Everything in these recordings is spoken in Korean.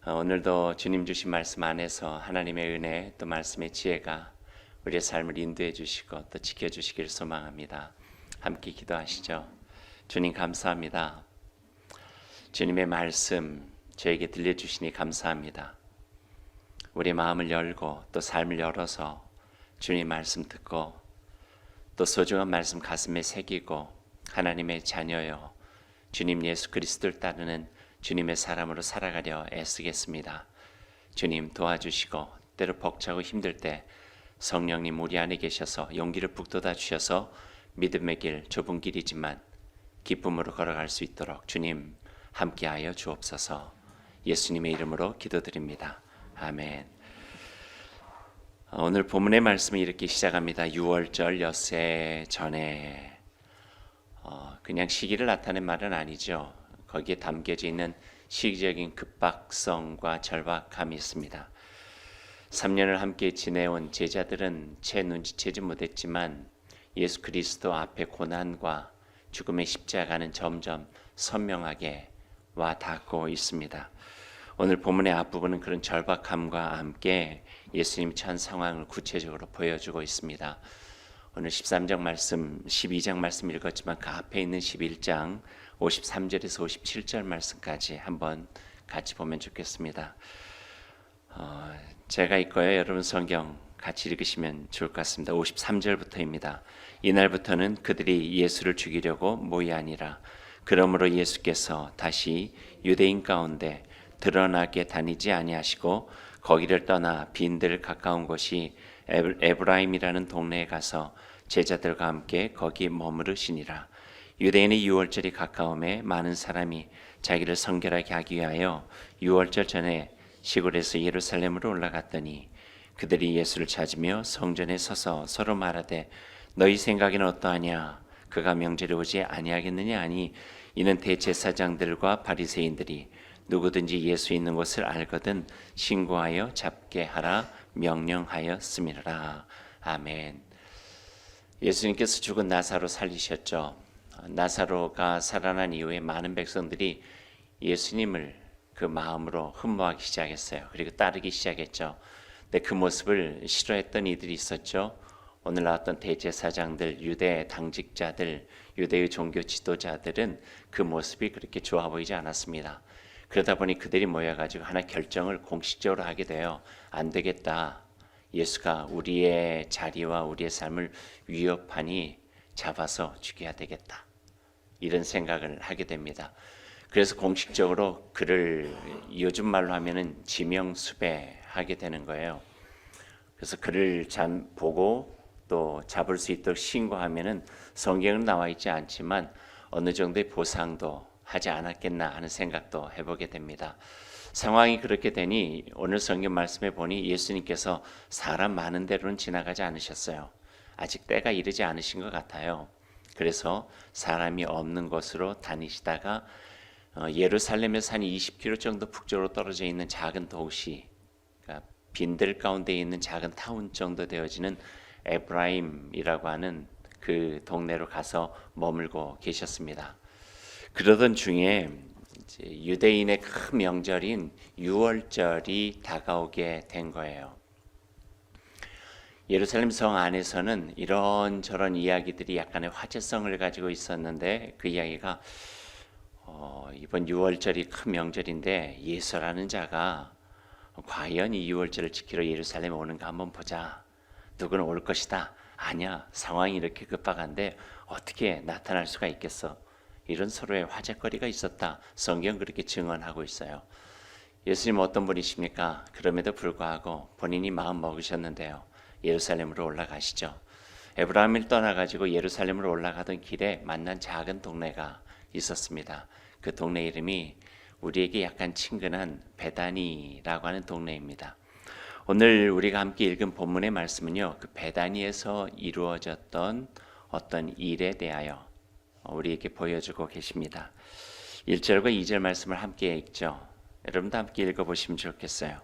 오늘도 주님 주신 말씀 안에서 하나님의 은혜 또 말씀의 지혜가 우리의 삶을 인도해 주시고 또 지켜주시길 소망합니다. 함께 기도하시죠. 주님 감사합니다. 주님의 말씀 저에게 들려주시니 감사합니다. 우리 마음을 열고 또 삶을 열어서 주님 말씀 듣고 또 소중한 말씀 가슴에 새기고 하나님의 자녀여 주님 예수 그리스도를 따르는 주님의 사람으로 살아가려 애쓰겠습니다. 주님 도와주시고 때로 벅차고 힘들 때 성령님 우리 안에 계셔서 용기를 북돋아 주셔서 믿음의 길 좁은 길이지만 기쁨으로 걸어갈 수 있도록 주님 함께하여 주옵소서. 예수님의 이름으로 기도드립니다. 아멘. 오늘 본문의 말씀을 이렇게 시작합니다. 6월절 엿새 전에 그냥 시기를 나타낸 말은 아니죠. 거기에 담겨져 있는 시기적인 급박성과 절박함이 있습니다. 3년을 함께 지내온 제자들은 채 눈치채지 못했지만 예수 그리스도 앞에 고난과 죽음의 십자가는 점점 선명하게 와 닿고 있습니다. 오늘 본문의 앞부분은 그런 절박함과 함께 예수님이 처한 상황을 구체적으로 보여주고 있습니다. 오늘 13장 말씀, 12장 말씀 읽었지만 그 앞에 있는 11장 53절에서 57절 말씀까지 한번 같이 보면 좋겠습니다. 제가 읽고요. 여러분 성경 같이 읽으시면 좋을 것 같습니다. 53절부터입니다. 이날부터는 그들이 예수를 죽이려고 모이아니라. 그러므로 예수께서 다시 유대인 가운데 드러나게 다니지 아니하시고 거기를 떠나 빈들 가까운 곳이 에브라임이라는 동네에 가서 제자들과 함께 거기 머무르시니라. 유대인의 유월절이 가까움에 많은 사람이 자기를 성결하게 하기 위하여 유월절 전에 시골에서 예루살렘으로 올라갔더니 그들이 예수를 찾으며 성전에 서서 서로 말하되 너희 생각에는 어떠하냐? 그가 명절에 오지 아니하겠느냐 하니 이는 대제사장들과 바리새인들이 누구든지 예수 있는 곳을 알거든 신고하여 잡게 하라 명령하였음이라. 아멘. 예수님께서 죽은 나사로 살리셨죠. 나사로가 살아난 이후에 많은 백성들이 예수님을 그 마음으로 흠모하기 시작했어요. 그리고 따르기 시작했죠. 근데 그 모습을 싫어했던 이들이 있었죠. 오늘 나왔던 대제사장들, 유대 당직자들, 유대의 종교 지도자들은 그 모습이 그렇게 좋아 보이지 않았습니다. 그러다 보니 그들이 모여가지고 하나 결정을 공식적으로 하게 돼요. 안 되겠다. 예수가 우리의 자리와 우리의 삶을 위협하니 잡아서 죽여야 되겠다. 이런 생각을 하게 됩니다. 그래서 공식적으로 그를 요즘 말로 하면은 지명수배하게 되는 거예요. 그래서 그를 보고 또 잡을 수 있도록 신고하면은 성경은 나와 있지 않지만 어느 정도의 보상도 하지 않았겠나 하는 생각도 해보게 됩니다. 상황이 그렇게 되니 오늘 성경 말씀에 보니 예수님께서 사람 많은 데로는 지나가지 않으셨어요. 아직 때가 이르지 않으신 것 같아요. 그래서 사람이 없는 곳으로 다니시다가 예루살렘에서 한 20km 정도 북쪽으로 떨어져 있는 작은 도시, 그러니까 빈들 가운데 있는 작은 타운 정도 되어지는 에브라임이라고 하는 그 동네로 가서 머물고 계셨습니다. 그러던 중에 이제 유대인의 큰 명절인 유월절이 다가오게 된 거예요. 예루살렘 성 안에서는 이런저런 이야기들이 약간의 화제성을 가지고 있었는데 그 이야기가 이번 유월절이 큰 명절인데 예수라는 자가 과연 이 유월절을 지키러 예루살렘에 오는가 한번 보자. 누구는 올 것이다. 아니야. 상황이 이렇게 급박한데 어떻게 나타날 수가 있겠어. 이런 서로의 화제거리가 있었다. 성경 그렇게 증언하고 있어요. 예수님 어떤 분이십니까? 그럼에도 불구하고 본인이 마음 먹으셨는데요. 예루살렘으로 올라가시죠. 에브라임을 떠나가지고 예루살렘으로 올라가던 길에 만난 작은 동네가 있었습니다. 그 동네 이름이 우리에게 약간 친근한 베다니라고 하는 동네입니다. 오늘 우리가 함께 읽은 본문의 말씀은요. 그 베다니에서 이루어졌던 어떤 일에 대하여 우리에게 보여주고 계십니다. 1절과 2절 말씀을 함께 읽죠. 여러분도 함께 읽어보시면 좋겠어요.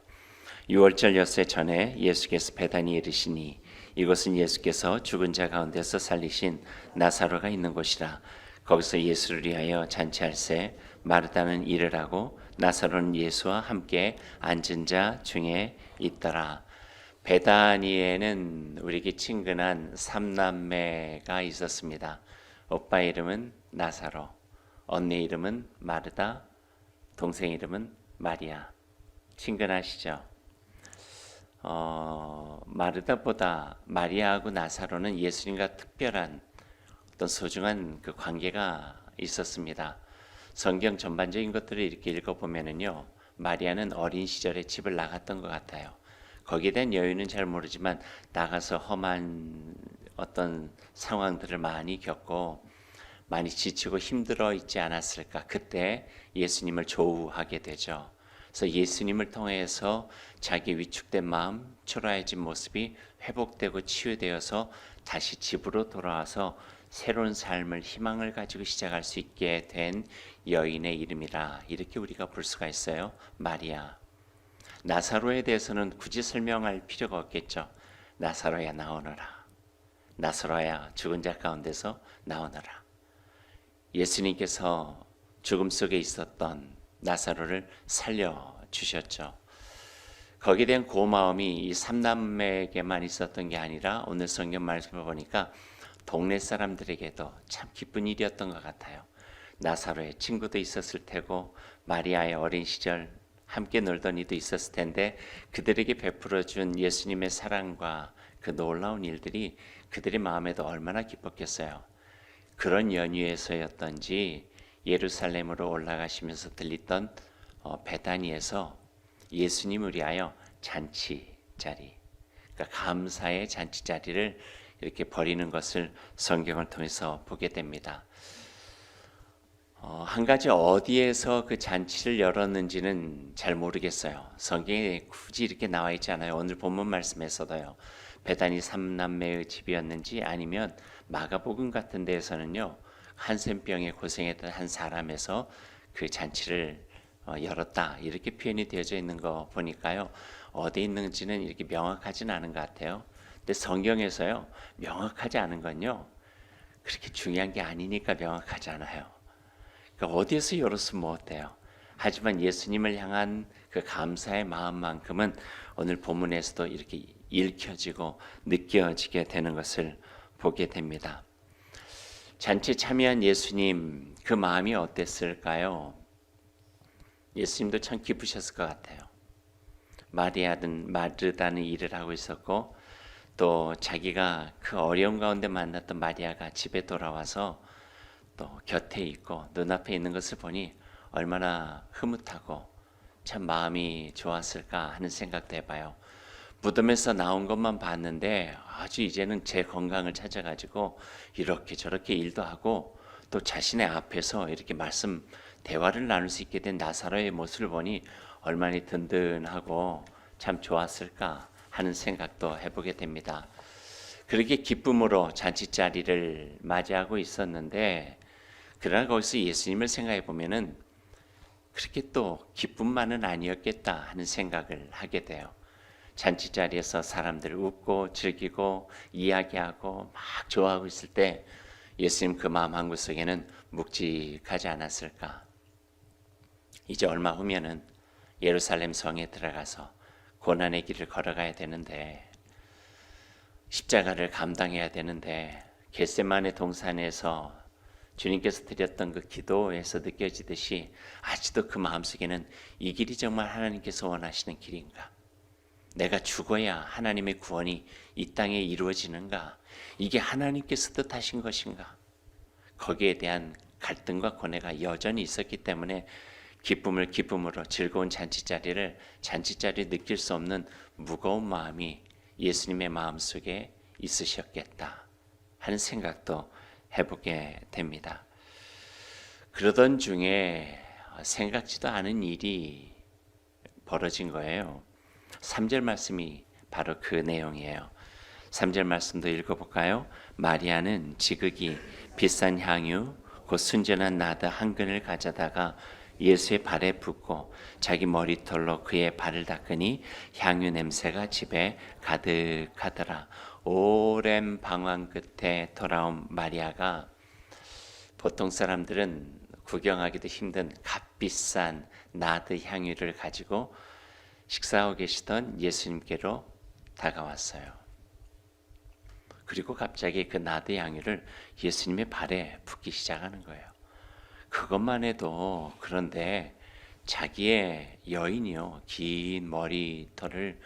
6월절 엿새 전에 예수께서 베다니에 이르시니 이곳은 예수께서 죽은 자 가운데서 살리신 나사로가 있는 곳이라. 거기서 예수를 위하여 잔치할새 마르다는 일을 하고 나사로는 예수와 함께 앉은 자 중에 있더라. 베다니에는 우리에게 친근한 삼남매가 있었습니다. 오빠 이름은 나사로, 언니 이름은 마르다, 동생 이름은 마리아. 친근하시죠? 마르다보다 마리아하고 나사로는 예수님과 특별한 어떤 소중한 그 관계가 있었습니다. 성경 전반적인 것들을 이렇게 읽어보면은요, 마리아는 어린 시절에 집을 나갔던 것 같아요. 거기에 대한 여유는 잘 모르지만 나가서 험한 어떤 상황들을 많이 겪고 많이 지치고 힘들어 있지 않았을까. 그때 예수님을 조우하게 되죠. 그래서 예수님을 통해서 자기 위축된 마음, 초라해진 모습이 회복되고 치유되어서 다시 집으로 돌아와서 새로운 삶을, 희망을 가지고 시작할 수 있게 된 여인의 이름이라, 이렇게 우리가 볼 수가 있어요. 마리아. 나사로에 대해서는 굳이 설명할 필요가 없겠죠. 나사로야 나오너라. 나사로야 죽은 자 가운데서 나오너라. 예수님께서 죽음 속에 있었던 나사로를 살려주셨죠. 거기에 대한 고마움이 이 삼남매에게만 있었던 게 아니라 오늘 성경 말씀을 보니까 동네 사람들에게도 참 기쁜 일이었던 것 같아요. 나사로의 친구도 있었을 테고 마리아의 어린 시절 함께 놀던 이도 있었을 텐데 그들에게 베풀어준 예수님의 사랑과 그 놀라운 일들이 그들의 마음에도 얼마나 기뻤겠어요. 그런 연유에서였던지 예루살렘으로 올라가시면서 들리던 베다니에서 예수님을 위하여 잔치 자리, 그러니까 감사의 잔치 자리를 이렇게 벌이는 것을 성경을 통해서 보게 됩니다. 한 가지 어디에서 그 잔치를 열었는지는 잘 모르겠어요. 성경에 굳이 이렇게 나와 있지 않아요. 오늘 본문 말씀에서도요. 베다니 삼남매의 집이었는지 아니면 마가복음 같은 데에서는요. 한센병에 고생했던 한 사람에서 그 잔치를 열었다 이렇게 표현이 되어져 있는 거 보니까요. 어디 있는지는 이렇게 명확하진 않은 것 같아요. 근데 성경에서요. 명확하지 않은 건요. 그렇게 중요한 게 아니니까 명확하지 않아요. 그러니까 어디에서 열었으면 뭐 어때요? 하지만 예수님을 향한 그 감사의 마음만큼은 오늘 본문에서도 이렇게 읽혀지고 느껴지게 되는 것을 보게 됩니다. 잔치에 참여한 예수님, 그 마음이 어땠을까요? 예수님도 참 기쁘셨을 것 같아요. 마르다는 일을 하고 있었고 또 자기가 그 어려운 가운데 만났던 마리아가 집에 돌아와서 또 곁에 있고 눈앞에 있는 것을 보니 얼마나 흐뭇하고 참 마음이 좋았을까 하는 생각도 해봐요. 무덤에서 나온 것만 봤는데 아주 이제는 제 건강을 찾아가지고 이렇게 저렇게 일도 하고 또 자신의 앞에서 이렇게 대화를 나눌 수 있게 된 나사로의 모습을 보니 얼마나 든든하고 참 좋았을까 하는 생각도 해보게 됩니다. 그렇게 기쁨으로 잔치자리를 맞이하고 있었는데 그러나 거기서 예수님을 생각해 보면은 그렇게 또 기쁨만은 아니었겠다 하는 생각을 하게 돼요. 잔치자리에서 사람들 웃고 즐기고 이야기하고 막 좋아하고 있을 때 예수님 그 마음 한구석에는 묵직하지 않았을까. 이제 얼마 후면은 예루살렘 성에 들어가서 고난의 길을 걸어가야 되는데 십자가를 감당해야 되는데 겟세마네 동산에서 주님께서 드렸던 그 기도에서 느껴지듯이 아직도 그 마음속에는 이 길이 정말 하나님께서 원하시는 길인가? 내가 죽어야 하나님의 구원이 이 땅에 이루어지는가? 이게 하나님께서 뜻하신 것인가? 거기에 대한 갈등과 고뇌가 여전히 있었기 때문에 기쁨을 기쁨으로 즐거운 잔치자리를 느낄 수 없는 무거운 마음이 예수님의 마음속에 있으셨겠다 하는 생각도 해보게 됩니다. 그러던 중에 생각지도 않은 일이 벌어진 거예요. 3절 말씀이 바로 그 내용이에요. 3절 말씀도 읽어볼까요? 마리아는 지극히 비싼 향유 곧 순전한 나드 한 근을 가져다가 예수의 발에 붓고 자기 머리털로 그의 발을 닦으니 향유 냄새가 집에 가득하더라. 오랜 방황 끝에 돌아온 마리아가 보통 사람들은 구경하기도 힘든 값비싼 나드 향유를 가지고 식사하고 계시던 예수님께로 다가왔어요. 그리고 갑자기 그 나드 향유를 예수님의 발에 붓기 시작하는 거예요. 그것만 해도 그런데 자기의 여인이요, 긴 머리털을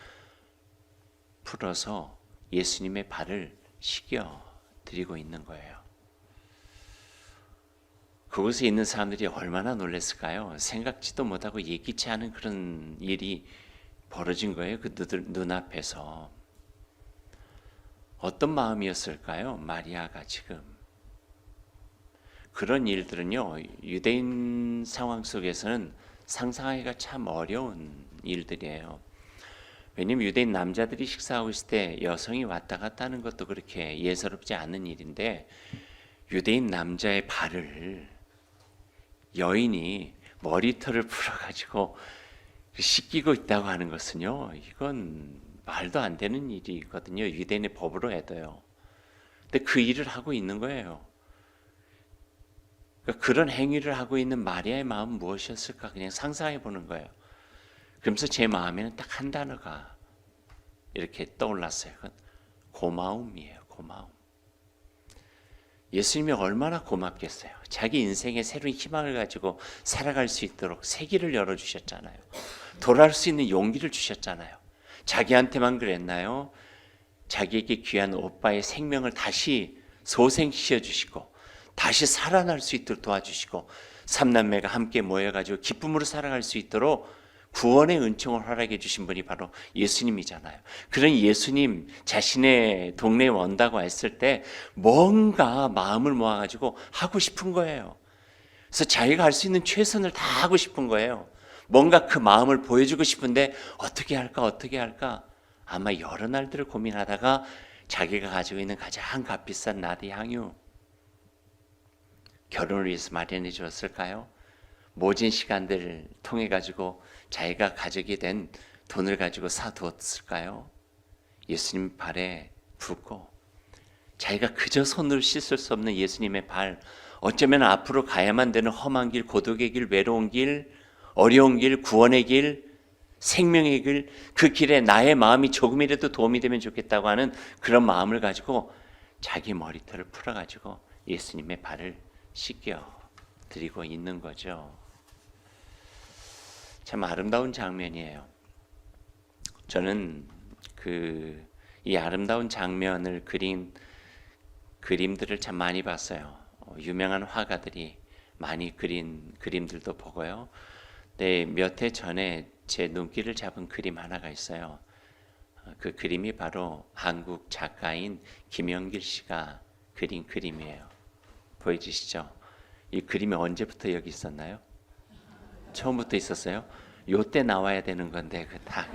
풀어서 예수님의 발을 씻겨 드리고 있는 거예요. 그곳에 있는 사람들이 얼마나 놀랐을까요? 생각지도 못하고 예기치 않은 그런 일이 벌어진 거예요. 그 눈앞에서. 어떤 마음이었을까요? 마리아가 지금. 그런 일들은요, 유대인 상황 속에서는 상상하기가 참 어려운 일들이에요. 왜냐면 유대인 남자들이 식사하고 있을 때 여성이 왔다 갔다 하는 것도 그렇게 예사롭지 않은 일인데, 유대인 남자의 발을 여인이 머리털을 풀어가지고 씻기고 있다고 하는 것은요, 이건 말도 안 되는 일이거든요. 유대인의 법으로 해도요. 근데 그 일을 하고 있는 거예요. 그러니까 그런 행위를 하고 있는 마리아의 마음은 무엇이었을까? 그냥 상상해 보는 거예요. 그러면서 제 마음에는 딱 한 단어가 이렇게 떠올랐어요. 그건 고마움이에요. 고마움. 예수님이 얼마나 고맙겠어요. 자기 인생에 새로운 희망을 가지고 살아갈 수 있도록 세기를 열어주셨잖아요. 돌아올 수 있는 용기를 주셨잖아요. 자기한테만 그랬나요? 자기에게 귀한 오빠의 생명을 다시 소생시켜 주시고 다시 살아날 수 있도록 도와주시고 삼남매가 함께 모여가지고 기쁨으로 살아갈 수 있도록 구원의 은총을 허락해 주신 분이 바로 예수님이잖아요. 그런 예수님 자신의 동네에 온다고 했을 때 뭔가 마음을 모아가지고 하고 싶은 거예요. 그래서 자기가 할 수 있는 최선을 다 하고 싶은 거예요. 뭔가 그 마음을 보여주고 싶은데 어떻게 할까? 아마 여러 날들을 고민하다가 자기가 가지고 있는 가장 값비싼 나드 향유, 결혼을 위해서 마련해 주었을까요? 모진 시간들을 통해 가지고 자기가 가지게 된 돈을 가지고 사두었을까요? 예수님 발에 붓고 자기가 그저 손으로 씻을 수 없는 예수님의 발, 어쩌면 앞으로 가야만 되는 험한 길, 고독의 길, 외로운 길, 어려운 길, 구원의 길, 생명의 길, 그 길에 나의 마음이 조금이라도 도움이 되면 좋겠다고 하는 그런 마음을 가지고 자기 머리털을 풀어가지고 예수님의 발을 씻겨 드리고 있는 거죠. 참 아름다운 장면이에요. 저는 이 아름다운 장면을 그린 그림들을 참 많이 봤어요. 유명한 화가들이 많이 그린 그림들도 보고요. 네, 몇 해 전에 제 눈길을 잡은 그림 하나가 있어요. 그 그림이 바로 한국 작가인 김영길 씨가 그린 그림이에요. 보여주시죠? 이 그림이 언제부터 여기 있었나요? 처음부터 있었어요? 요때 나와야 되는 건데 다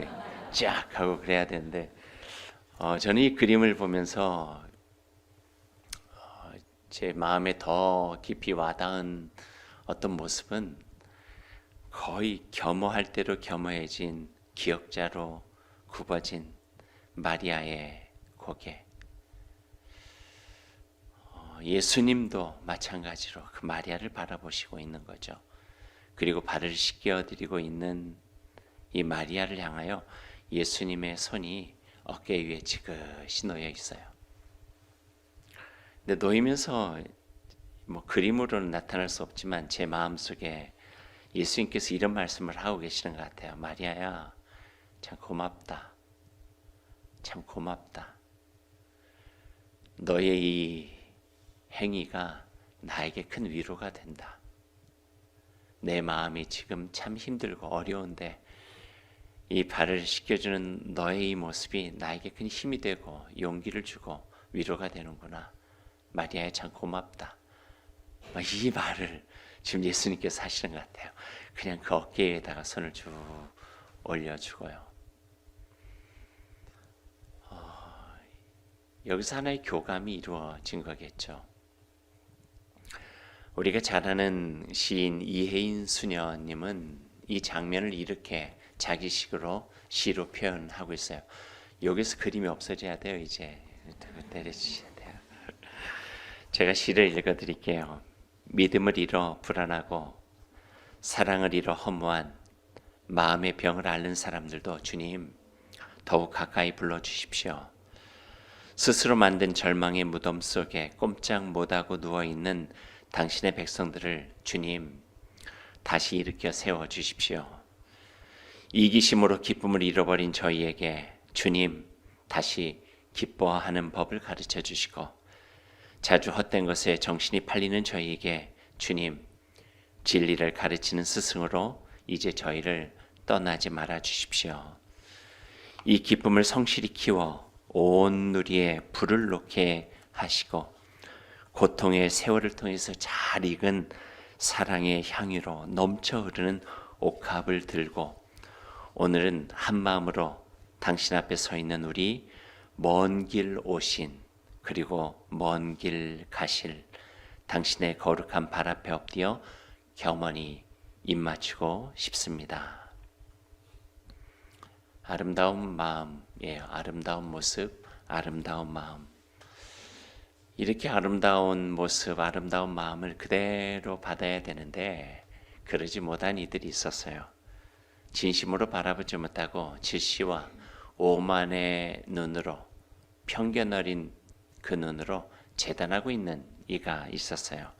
쫙 하고 그래야 되는데 저는 이 그림을 보면서 제 마음에 더 깊이 와닿은 어떤 모습은 거의 겸허할 대로 겸허해진 기역자로 굽어진 마리아의 고개. 예수님도 마찬가지로 그 마리아를 바라보시고 있는 거죠. 그리고 발을 씻겨드리고 있는 이 마리아를 향하여 예수님의 손이 어깨 위에 지그시 놓여 있어요. 근데 놓이면서 그림으로는 나타날 수 없지만 제 마음속에 예수님께서 이런 말씀을 하고 계시는 것 같아요. 마리아야, 참 고맙다. 참 고맙다. 너의 이 행위가 나에게 큰 위로가 된다. 내 마음이 지금 참 힘들고 어려운데 이 발을 씻겨주는 너의 이 모습이 나에게 큰 힘이 되고 용기를 주고 위로가 되는구나. 마리아야, 참 고맙다. 이 말을 지금 예수님께서 하시는 것 같아요. 그냥 그 어깨에다가 손을 쭉 올려주고요. 여기서 하나의 교감이 이루어진 거겠죠. 우리가 잘 아는 시인 이혜인 수녀님은 이 장면을 이렇게 자기식으로 시로 표현하고 있어요. 여기서 그림이 없어져야 돼요. 이제 내려주셔야 돼요. 제가 시를 읽어드릴게요. 믿음을 잃어 불안하고 사랑을 잃어 허무한 마음의 병을 앓는 사람들도 주님 더욱 가까이 불러주십시오. 스스로 만든 절망의 무덤 속에 꼼짝 못하고 누워있는 당신의 백성들을 주님 다시 일으켜 세워주십시오. 이기심으로 기쁨을 잃어버린 저희에게 주님 다시 기뻐하는 법을 가르쳐 주시고, 자주 헛된 것에 정신이 팔리는 저희에게 주님 진리를 가르치는 스승으로 이제 저희를 떠나지 말아 주십시오. 이 기쁨을 성실히 키워 온 누리에 불을 놓게 하시고, 고통의 세월을 통해서 잘 익은 사랑의 향유로 넘쳐 흐르는 옥합을 들고 오늘은 한 마음으로 당신 앞에 서 있는 우리 먼 길 오신 그리고 먼 길 가실 당신의 거룩한 발 앞에 엎드려 겸허히 입 맞추고 싶습니다. 아름다운 마음이에요. 아름다운 모습, 아름다운 마음. 이렇게 아름다운 모습, 아름다운 마음을 그대로 받아야 되는데 그러지 못한 이들이 있었어요. 진심으로 바라보지 못하고 질시와 오만의 눈으로, 편견 어린 그 눈으로 재단하고 있는 이가 있었어요.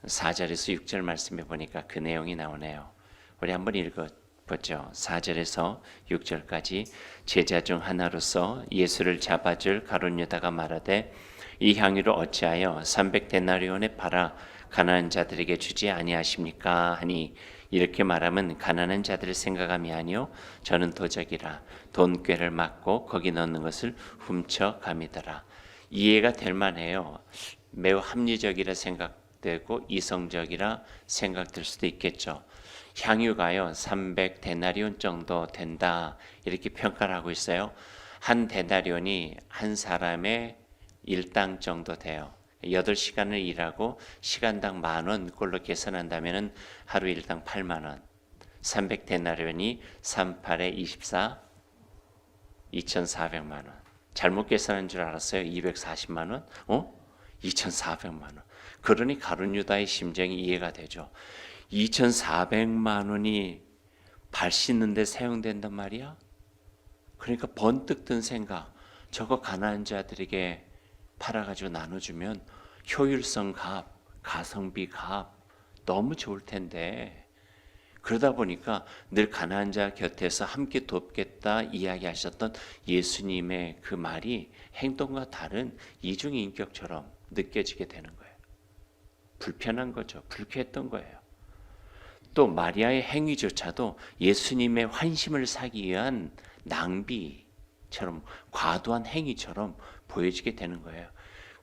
4절에서 6절 말씀해 보니까 그 내용이 나오네요. 우리 한번 읽어보죠. 4절에서 6절까지. 제자 중 하나로서 예수를 잡아줄 가룟 유다가 말하되 이 향유를 어찌하여 300데나리온에 팔아 가난한 자들에게 주지 아니하십니까 하니, 이렇게 말하면 가난한 자들을 생각함이 아니요 저는 도적이라 돈꾀를 막고 거기 넣는 것을 훔쳐 감이더라. 이해가 될 만해요. 매우 합리적이라 생각되고 이성적이라 생각될 수도 있겠죠. 향유가요 300데나리온 정도 된다 이렇게 평가를 하고 있어요. 한 데나리온이 한 사람의 일당 정도 돼요. 8시간을 일하고 시간당 10,000원 꼴로 계산한다면 하루 일당 80,000원. 300데나리온이 38에 24, 2,400만 원. 잘못 계산한 줄 알았어요. 240만 원? 2,400만 원. 그러니 가룟 유다의 심정이 이해가 되죠. 2,400만 원이 발 씻는 데 사용된단 말이야? 그러니까 번뜩 든 생각. 저거 가난한 자들에게 팔아가지고 나눠주면 효율성 값, 가성비 값 너무 좋을 텐데, 그러다 보니까 늘 가난한 자 곁에서 함께 돕겠다 이야기하셨던 예수님의 그 말이 행동과 다른 이중인격처럼 느껴지게 되는 거예요. 불편한 거죠. 불쾌했던 거예요. 또 마리아의 행위조차도 예수님의 환심을 사기 위한 낭비처럼, 과도한 행위처럼 보여지게 되는 거예요.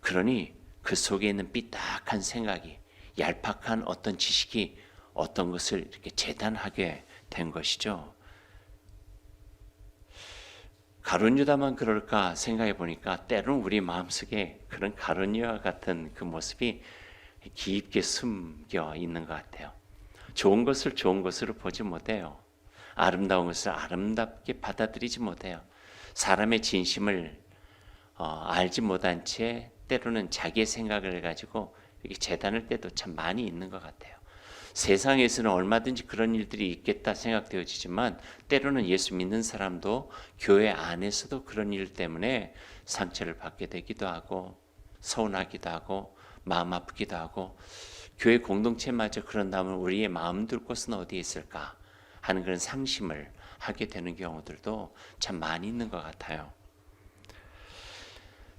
그러니 그 속에 있는 삐딱한 생각이, 얄팍한 어떤 지식이 어떤 것을 이렇게 재단하게 된 것이죠. 가룟 유다만 그럴까 생각해 보니까 때로는 우리 마음속에 그런 가룟 유다와 같은 그 모습이 깊게 숨겨 있는 것 같아요. 좋은 것을 좋은 것으로 보지 못해요. 아름다운 것을 아름답게 받아들이지 못해요. 사람의 진심을 알지 못한 채 때로는 자기의 생각을 가지고 이렇게 재단할 때도 참 많이 있는 것 같아요. 세상에서는 얼마든지 그런 일들이 있겠다 생각되어지지만 때로는 예수 믿는 사람도 교회 안에서도 그런 일 때문에 상처를 받게 되기도 하고 서운하기도 하고 마음 아프기도 하고, 교회 공동체마저 그런다면 우리의 마음 둘 곳은 어디에 있을까 하는 그런 상심을 하게 되는 경우들도 참 많이 있는 것 같아요.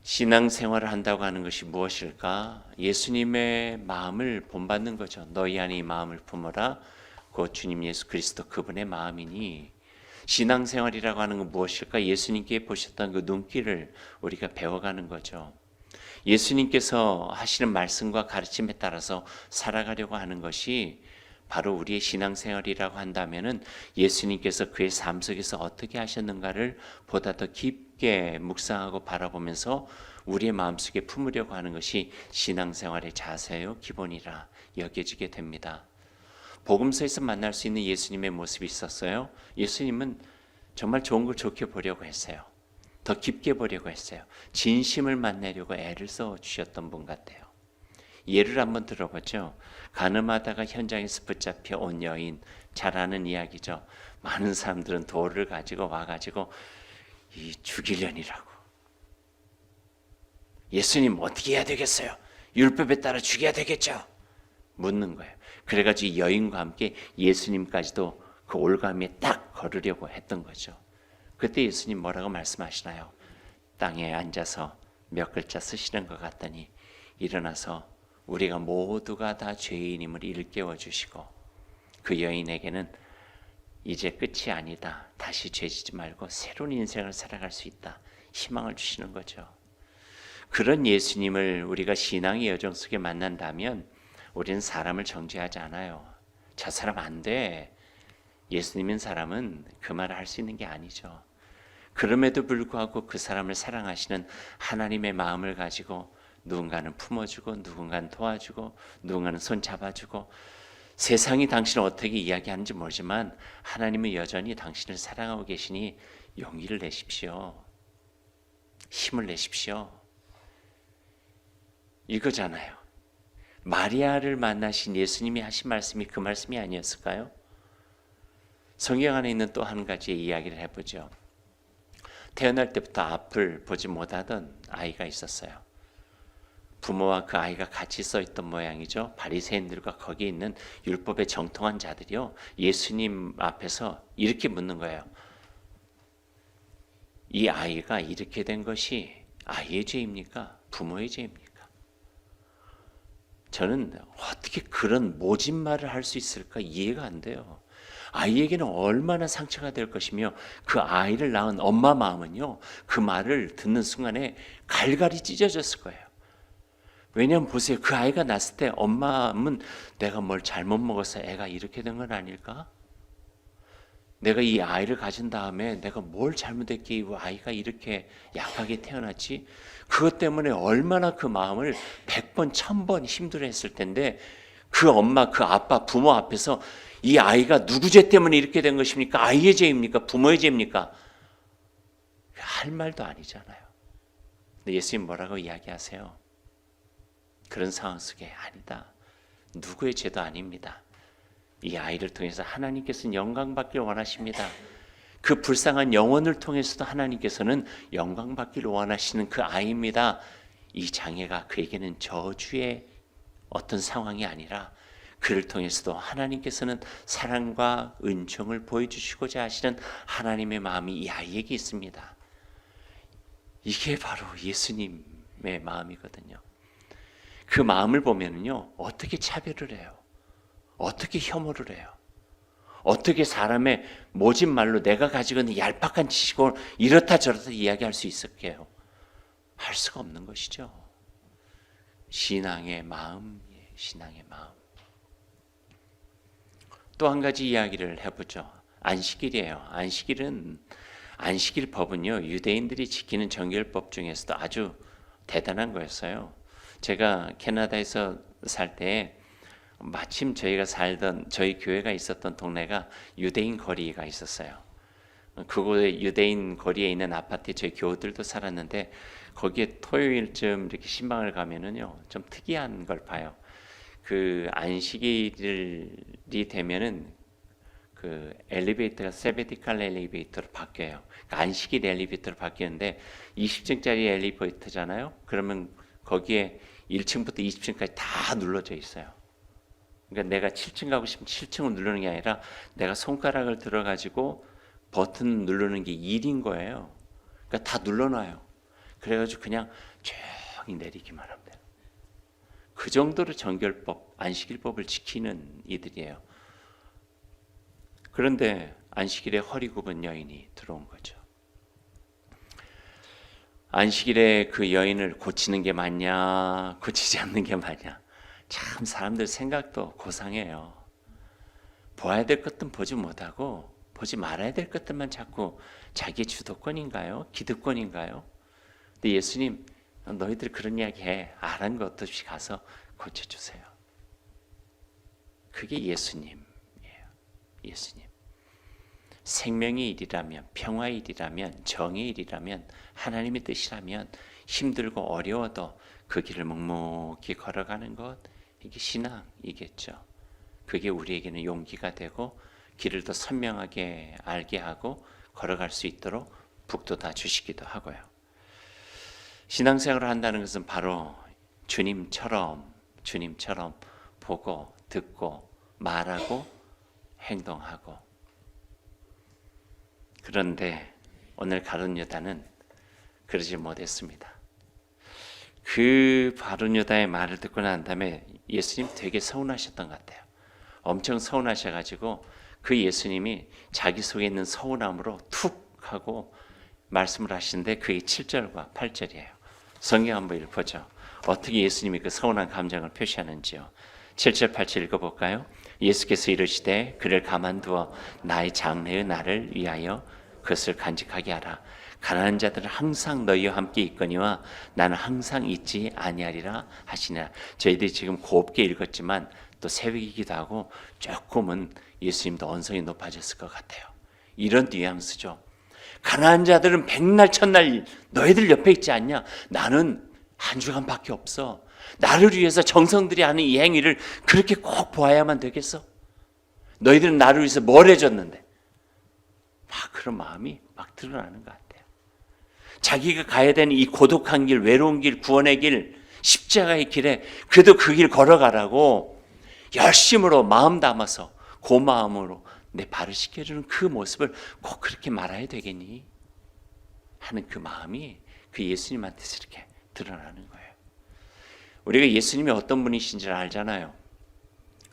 신앙생활을 한다고 하는 것이 무엇일까? 예수님의 마음을 본받는 거죠. 너희 안에 이 마음을 품어라. 그 주님 예수 그리스도 그분의 마음이니, 신앙생활이라고 하는 건 무엇일까? 예수님께 보셨던 그 눈길을 우리가 배워가는 거죠. 예수님께서 하시는 말씀과 가르침에 따라서 살아가려고 하는 것이 바로 우리의 신앙생활이라고 한다면은, 예수님께서 그의 삶 속에서 어떻게 하셨는가를 보다 더 깊게 묵상하고 바라보면서 우리의 마음속에 품으려고 하는 것이 신앙생활의 자세요 기본이라 여겨지게 됩니다. 복음서에서 만날 수 있는 예수님의 모습이 있었어요. 예수님은 정말 좋은 걸 좋게 보려고 했어요. 더 깊게 보려고 했어요. 진심을 만나려고 애를 써 주셨던 분 같아요. 예를 한번 들어보죠. 가늠하다가 현장에서 붙잡혀 온 여인, 잘 아는 이야기죠. 많은 사람들은 돌을 가지고 와가지고 죽이려니라고. 예수님 어떻게 해야 되겠어요? 율법에 따라 죽여야 되겠죠? 묻는 거예요. 그래가지고 여인과 함께 예수님까지도 그 올가미에 딱 걸으려고 했던 거죠. 그때 예수님 뭐라고 말씀하시나요? 땅에 앉아서 몇 글자 쓰시는 것 같더니 일어나서 우리가 모두가 다 죄인임을 일깨워 주시고 그 여인에게는 이제 끝이 아니다. 다시 죄지지 말고 새로운 인생을 살아갈 수 있다. 희망을 주시는 거죠. 그런 예수님을 우리가 신앙의 여정 속에 만난다면 우리는 사람을 정죄하지 않아요. 저 사람 안 돼. 예수님인 사람은 그 말을 할 수 있는 게 아니죠. 그럼에도 불구하고 그 사람을 사랑하시는 하나님의 마음을 가지고 누군가는 품어주고 누군가는 도와주고 누군가는 손 잡아주고 세상이 당신을 어떻게 이야기하는지 모르지만 하나님은 여전히 당신을 사랑하고 계시니 용기를 내십시오. 힘을 내십시오. 이거잖아요. 마리아를 만나신 예수님이 하신 말씀이 그 말씀이 아니었을까요? 성경 안에 있는 또 한 가지의 이야기를 해보죠. 태어날 때부터 앞을 보지 못하던 아이가 있었어요. 부모와 그 아이가 같이 써 있던 모양이죠. 바리새인들과 거기에 있는 율법에 정통한 자들이요. 예수님 앞에서 이렇게 묻는 거예요. 이 아이가 이렇게 된 것이 아이의 죄입니까? 부모의 죄입니까? 저는 어떻게 그런 모진 말을 할 수 있을까 이해가 안 돼요. 아이에게는 얼마나 상처가 될 것이며 그 아이를 낳은 엄마 마음은요. 그 말을 듣는 순간에 갈갈이 찢어졌을 거예요. 왜냐하면 보세요. 그 아이가 낳았을 때 엄마 마음은 내가 뭘 잘못 먹어서 애가 이렇게 된 건 아닐까? 내가 이 아이를 가진 다음에 내가 뭘 잘못했기에 아이가 이렇게 약하게 태어났지? 그것 때문에 얼마나 그 마음을 100번, 1000번 힘들어했을 텐데 그 엄마, 그 아빠, 부모 앞에서 이 아이가 누구 죄 때문에 이렇게 된 것입니까? 아이의 죄입니까? 부모의 죄입니까? 할 말도 아니잖아요. 근데 예수님 뭐라고 이야기하세요? 그런 상황 속에 아니다. 누구의 죄도 아닙니다. 이 아이를 통해서 하나님께서는 영광 받기를 원하십니다. 그 불쌍한 영혼을 통해서도 하나님께서는 영광 받기를 원하시는 그 아이입니다. 이 장애가 그에게는 저주의 어떤 상황이 아니라 그를 통해서도 하나님께서는 사랑과 은총을 보여주시고자 하시는 하나님의 마음이 이 아이에게 있습니다. 이게 바로 예수님의 마음이거든요. 그 마음을 보면은요, 어떻게 차별을 해요? 어떻게 혐오를 해요? 어떻게 사람의 모진 말로 내가 가지고 있는 얄팍한 지식을 이렇다 저렇다 이야기할 수 있을게요? 할 수가 없는 것이죠. 신앙의 마음이에요. 신앙의 마음. 또 한 가지 이야기를 해보죠. 안식일이에요. 안식일 법은요, 유대인들이 지키는 정결법 중에서도 아주 대단한 거였어요. 제가 캐나다에서 살 때 마침 저희 교회가 있었던 동네가 유대인 거리가 있었어요. 그곳에 유대인 거리에 있는 아파트에 저희 교우들도 살았는데 거기에 토요일쯤 이렇게 신방을 가면은요, 좀 특이한 걸 봐요. 그 안식일이 되면은 그 엘리베이터가 세베티칼 엘리베이터로 바뀌어요. 그러니까 안식일 엘리베이터로 바뀌는데 20층짜리 엘리베이터잖아요. 그러면 거기에 1층부터 20층까지 다 눌러져 있어요. 그러니까 내가 7층 가고 싶으면 7층을 누르는 게 아니라 내가 손가락을 들어가지고 버튼 누르는 게 일인 거예요. 그러니까 다 눌러놔요. 그래가지고 그냥 조용히 내리기만 하면 돼요. 그 정도로 정결법, 안식일법을 지키는 이들이에요. 그런데 안식일에 허리 굽은 여인이 들어온 거죠. 안식일에 그 여인을 고치는 게 맞냐, 고치지 않는 게 맞냐. 참 사람들 생각도 고상해요. 보아야 될 것들은 보지 못하고 보지 말아야 될 것들만 자꾸 자기의 주도권인가요? 기득권인가요? 근데 예수님, 너희들 그런 이야기 해. 아는 것도 없이 가서 고쳐주세요. 그게 예수님이에요. 예수님. 생명의 일이라면, 평화의 일이라면, 정의 일이라면, 하나님의 뜻이라면 힘들고 어려워도 그 길을 묵묵히 걸어가는 것, 이게 신앙이겠죠. 그게 우리에게는 용기가 되고 길을 더 선명하게 알게 하고 걸어갈 수 있도록 북돋아 주시기도 하고요. 신앙생활을 한다는 것은 바로 주님처럼 보고 듣고 말하고 행동하고. 그런데 오늘 가룟 유다는 그러지 못했습니다. 그 바른 유다의 말을 듣고 난 다음에 예수님 되게 서운하셨던 것 같아요. 엄청 서운하셔가지고 그 예수님이 자기 속에 있는 서운함으로 툭 하고 말씀을 하시는데 그게 7절과 8절이에요. 성경 한번 읽어보죠. 어떻게 예수님이 그 서운한 감정을 표시하는지요. 7절 8절 읽어볼까요? 예수께서 이르시되 그를 가만두어 나의 장래의 날을 위하여 그것을 간직하게 하라. 가난한 자들은 항상 너희와 함께 있거니와 나는 항상 있지 아니하리라 하시니라. 저희들이 지금 곱게 읽었지만 또 새벽이기도 하고 조금은 예수님도 언성이 높아졌을 것 같아요. 이런 뉘앙스죠. 가난한 자들은 백날 천날 너희들 옆에 있지 않냐? 나는 한 주간밖에 없어. 나를 위해서 정성들이 하는 이 행위를 그렇게 꼭 보아야만 되겠어? 너희들은 나를 위해서 뭘 해줬는데? 막 그런 마음이 막 드러나는 것 같아요. 자기가 가야 되는 이 고독한 길, 외로운 길, 구원의 길, 십자가의 길에 그래도 그 길 걸어가라고 열심으로 마음 담아서 그 마음으로 내 발을 씻겨주는 그 모습을 꼭 그렇게 말아야 되겠니? 하는 그 마음이 그 예수님한테서 이렇게 드러나는 거예요. 우리가 예수님이 어떤 분이신지를 알잖아요.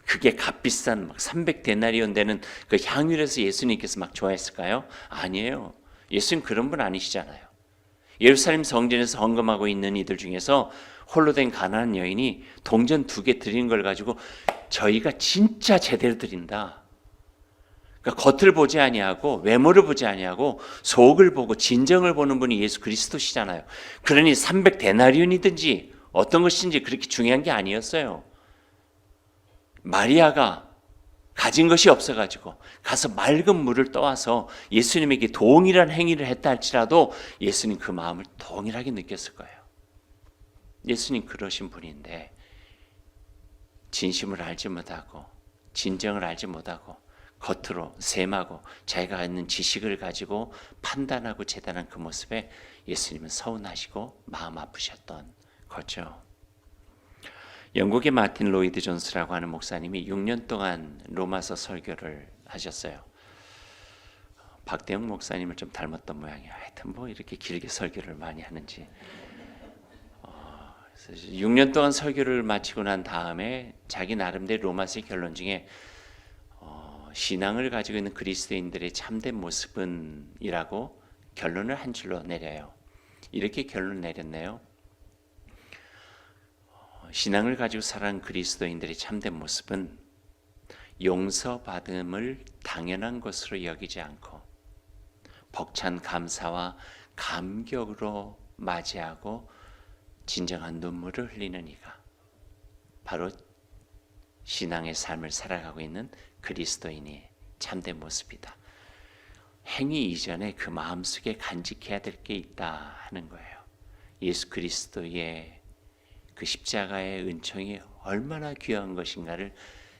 그게 값비싼 막 300데나리온 되는 그 향유에서 예수님께서 막 좋아했을까요? 아니에요. 예수님 그런 분 아니시잖아요. 예루살렘 성전에서 헌금하고 있는 이들 중에서 홀로 된 가난한 여인이 동전 2개 드린 걸 가지고 저희가 진짜 제대로 드린다. 그러니까 겉을 보지 아니하고 외모를 보지 아니하고 속을 보고 진정을 보는 분이 예수 그리스도시잖아요. 그러니 300데나리온이든지 어떤 것인지 그렇게 중요한 게 아니었어요. 마리아가 가진 것이 없어가지고 가서 맑은 물을 떠와서 예수님에게 동일한 행위를 했다 할지라도 예수님 그 마음을 동일하게 느꼈을 거예요. 예수님 그러신 분인데 진심을 알지 못하고 진정을 알지 못하고 겉으로 셈하고 자기가 있는 지식을 가지고 판단하고 재단한 그 모습에 예수님은 서운하시고 마음 아프셨던 거죠. 영국의 마틴 로이드 존스라고 하는 목사님이 6년 동안 로마서 설교를 하셨어요. 박대영 목사님을 좀 닮았던 모양이에요. 하여튼 뭐 이렇게 길게 설교를 많이 하는지. 6년 동안 설교를 마치고 난 다음에 자기 나름대로 로마서의 결론 중에 신앙을 가지고 있는 그리스도인들의 참된 모습은 이라고 결론을 한 줄로 내려요. 이렇게 결론을 내렸네요. 신앙을 가지고 살아가는 그리스도인들의 참된 모습은 용서받음을 당연한 것으로 여기지 않고 벅찬 감사와 감격으로 맞이하고 진정한 눈물을 흘리는 이가 바로 신앙의 삶을 살아가고 있는 그리스도인이 참된 모습이다. 행위 이전에 그 마음속에 간직해야 될 게 있다 하는 거예요. 예수 그리스도의 그 십자가의 은총이 얼마나 귀한 것인가를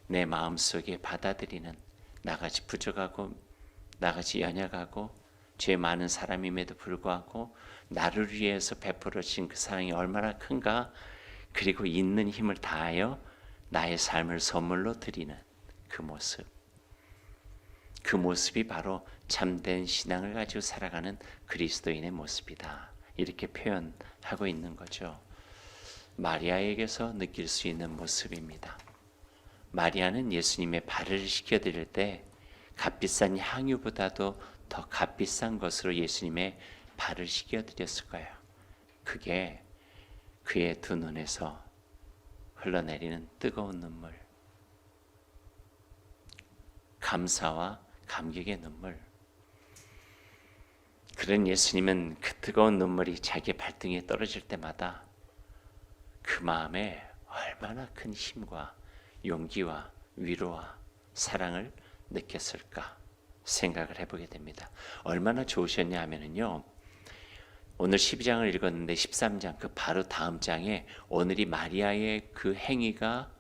내 마음속에 받아들이는 나같이 부족하고 나같이 연약하고 죄 많은 사람임에도 불구하고 나를 위해서 베풀어진 그 사랑이 얼마나 큰가, 그리고 있는 힘을 다하여 나의 삶을 선물로 드리는 그 모습, 그 모습이 바로 참된 신앙을 가지고 살아가는 그리스도인의 모습이다. 이렇게 표현하고 있는 거죠. 마리아에게서 느낄 수 있는 모습입니다. 마리아는 예수님의 발을 씻겨드릴 때 값비싼 향유보다도 더 값비싼 것으로 예수님의 발을 씻겨드렸을 거예요. 그게 그의 두 눈에서 흘러내리는 뜨거운 눈물, 감사와 감격의 눈물. 그런 예수님은 그 뜨거운 눈물이 자기의 발등에 떨어질 때마다 그 마음에 얼마나 큰 힘과 용기와 위로와 사랑을 느꼈을까 생각을 해보게 됩니다. 얼마나 좋으셨냐 하면요, 오늘 12장을 읽었는데 13장 그 바로 다음 장에 오늘이 마리아의 그 행위가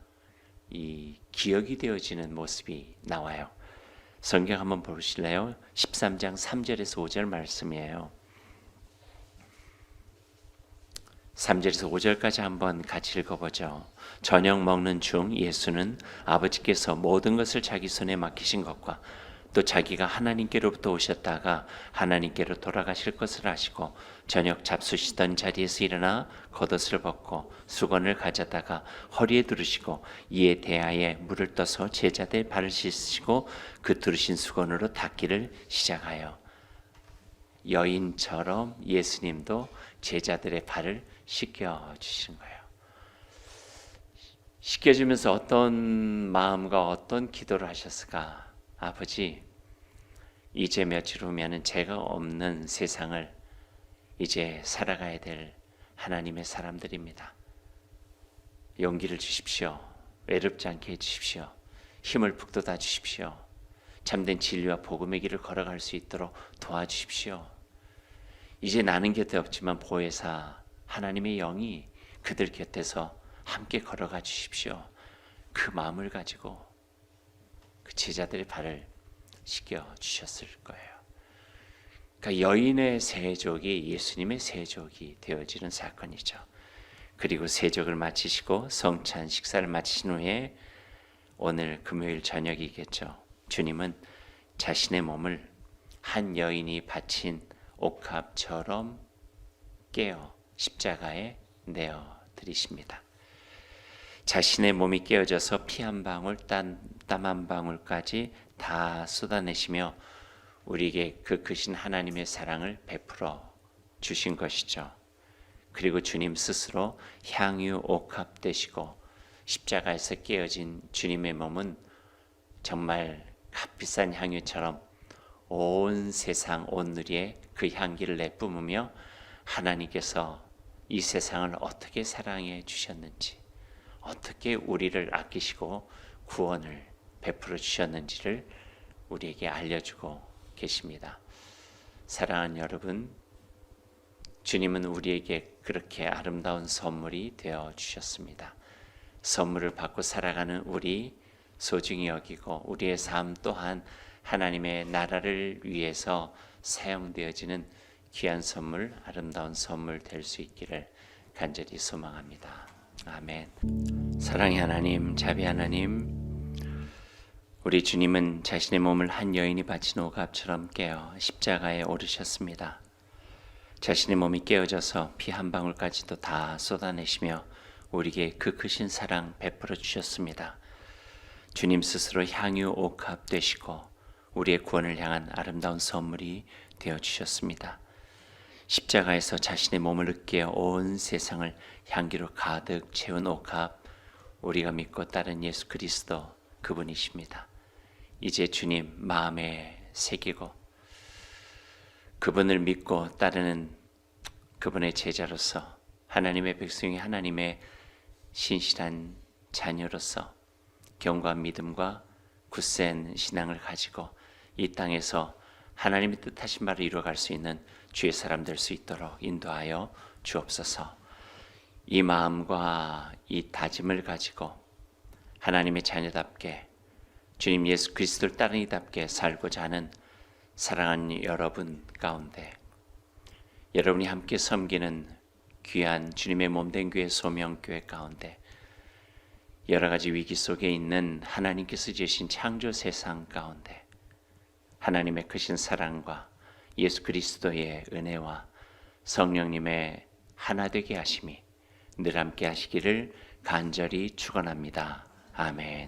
이 기억이 되어지는 모습이 나와요. 성경 한번 보실래요? 13장 3절에서 5절 말씀이에요. 3절에서 5절까지 한번 같이 읽어보죠. 저녁 먹는 중 예수는 아버지께서 모든 것을 자기 손에 맡기신 것과 또 자기가 하나님께로부터 오셨다가 하나님께로 돌아가실 것을 아시고 저녁 잡수시던 자리에서 일어나 겉옷을 벗고 수건을 가져다가 허리에 두르시고 이에 대하에 물을 떠서 제자들 발을 씻으시고 그 두르신 수건으로 닦기를 시작하여 여인처럼 예수님도 제자들의 발을 씻겨주신 거예요. 씻겨주면서 어떤 마음과 어떤 기도를 하셨을까? 아버지, 이제 며칠 후면은 제가 없는 세상을 이제 살아가야 될 하나님의 사람들입니다. 용기를 주십시오. 외롭지 않게 해주십시오. 힘을 북돋아 주십시오. 참된 진리와 복음의 길을 걸어갈 수 있도록 도와주십시오. 이제 나는 곁에 없지만 보혜사 하나님의 영이 그들 곁에서 함께 걸어가 주십시오. 그 마음을 가지고 그 제자들의 발을 씻겨 주셨을 거예요. 그러니까 여인의 세족이 예수님의 세족이 되어지는 사건이죠. 그리고 세족을 마치시고 성찬 식사를 마치신 후에 오늘 금요일 저녁이겠죠. 주님은 자신의 몸을 한 여인이 바친 옥합처럼 깨어 십자가에 내어 드리십니다. 자신의 몸이 깨어져서 피 한 방울, 땀 한 방울까지 다 쏟아내시며 우리에게 그 크신 하나님의 사랑을 베풀어 주신 것이죠. 그리고 주님 스스로 향유 옥합 되시고 십자가에서 깨어진 주님의 몸은 정말 값비싼 향유처럼 온 세상 온 누리에 그 향기를 내뿜으며 하나님께서 이 세상을 어떻게 사랑해 주셨는지, 어떻게 우리를 아끼시고 구원을 베풀어 주셨는지를 우리에게 알려주고 계십니다. 사랑하는 여러분, 주님은 우리에게 그렇게 아름다운 선물이 되어 주셨습니다. 선물을 받고 살아가는 우리 소중히 여기고 우리의 삶 또한 하나님의 나라를 위해서 사용되어지는 귀한 선물, 아름다운 선물 될 수 있기를 간절히 소망합니다. 아멘. 사랑의 하나님, 자비 하나님, 우리 주님은 자신의 몸을 한 여인이 바친 옥합처럼 깨어 십자가에 오르셨습니다. 자신의 몸이 깨어져서 피 한 방울까지도 다 쏟아내시며 우리에게 그 크신 사랑 베풀어 주셨습니다. 주님 스스로 향유 옥합 되시고 우리의 구원을 향한 아름다운 선물이 되어 주셨습니다. 십자가에서 자신의 몸을 으깨어 온 세상을 향기로 가득 채운 옥합, 우리가 믿고 따른 예수 그리스도 그분이십니다. 이제 주님 마음에 새기고 그분을 믿고 따르는 그분의 제자로서 하나님의 백성이 하나님의 신실한 자녀로서 견고한 믿음과 굳센 신앙을 가지고 이 땅에서 하나님의 뜻하신 바를 이루어갈 수 있는 주의 사람 될 수 있도록 인도하여 주옵소서. 이 마음과 이 다짐을 가지고 하나님의 자녀답게 주님 예수 그리스도를 따른 이답게 살고자 하는 사랑하는 여러분 가운데 여러분이 함께 섬기는 귀한 주님의 몸된 교회 소명교회 가운데 여러 가지 위기 속에 있는 하나님께서 주신 창조 세상 가운데 하나님의 크신 사랑과 예수 그리스도의 은혜와 성령님의 하나 되게 하심이 늘 함께 하시기를 간절히 축원합니다. 아멘.